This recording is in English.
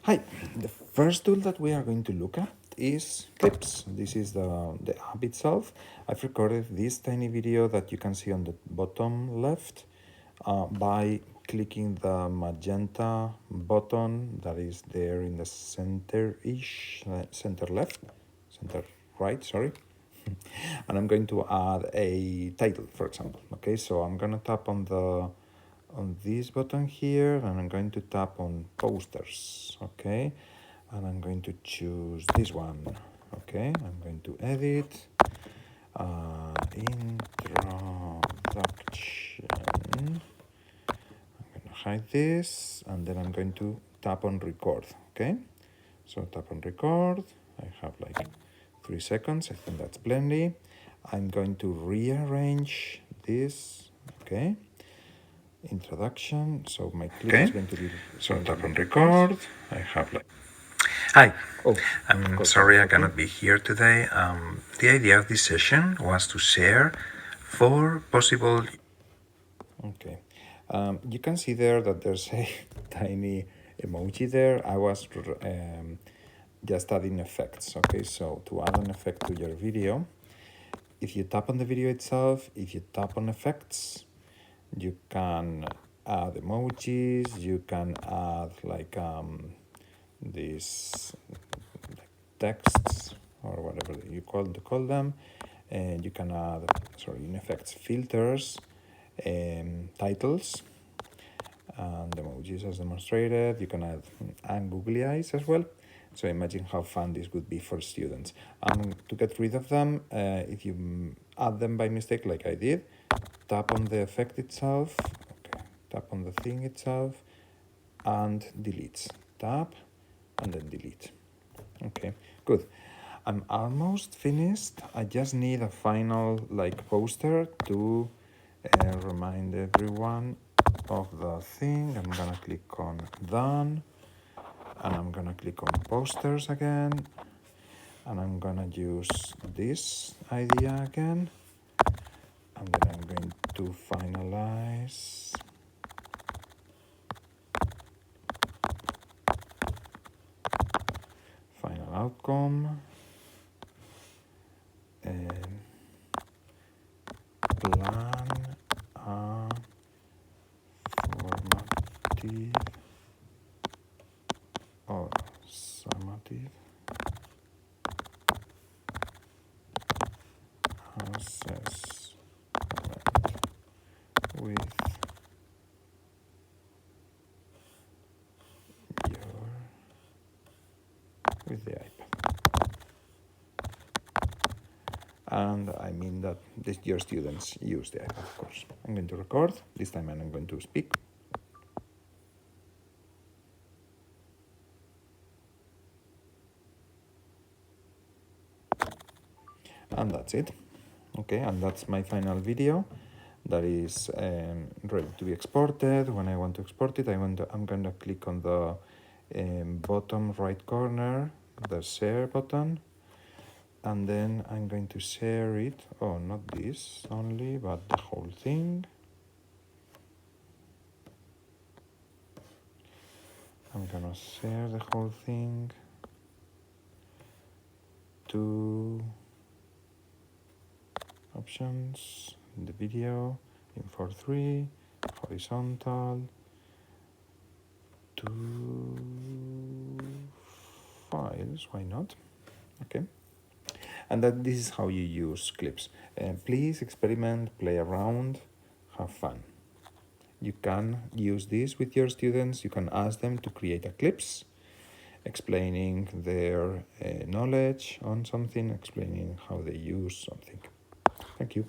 Hi, the first tool that we are going to look at is Clips. This is the app itself. I've recorded this tiny video that you can see on the bottom left by clicking the magenta button that is there in the center-ish, center left, center right, sorry. And I'm going to add a title, for example. Okay, so I'm gonna tap on this button here, and I'm going to tap on posters. Okay, and I'm going to choose this one. Okay, I'm going to edit introduction. I'm going to hide this, and then I'm going to tap on record. Okay, so tap on record. I have like 3 seconds. I think that's plenty. I'm going to rearrange this. Okay, introduction. So my clip is going to be. So tap on record. I have like. Hi, Oh, I'm sorry I cannot be here today. The idea of this session was to share 4 possible. Okay. You can see there that there's a tiny emoji there. I was just adding effects. Okay, so to add an effect to your video, if you tap on the video itself, if you tap on effects, you can add emojis, you can add like these texts or whatever you call them, and you can add, sorry, in effects, filters, titles, and emojis as demonstrated. You can add and googly eyes as well. So imagine how fun this would be for students. To get rid of them, if you add them by mistake like I did, tap on the effect itself, okay, tap on the thing itself, and delete. Tap and then delete. Okay, good. I'm almost finished. I just need a final like poster to remind everyone of the thing. I'm gonna click on done, and I'm gonna click on posters again, and I'm gonna use this idea again, and then I'm going to finalize. Final outcome. And plan a formative or summative assessment with the iPad. And I mean that your students use the iPad, of course. I'm going to record. This time I'm going to speak. And that's it. Okay, and that's my final video that is ready to be exported. When I want to export it, I'm going to click on the bottom right corner, the share button, and then I'm going to share it. Oh, not this only, but the whole thing. I'm gonna share the whole thing to options in the video, in 4:3, horizontal, to files, why not? Okay. And that this is how you use clips. Please experiment, play around, have fun. You can use this with your students. You can ask them to create a clips explaining their knowledge on something, explaining how they use something. Thank you.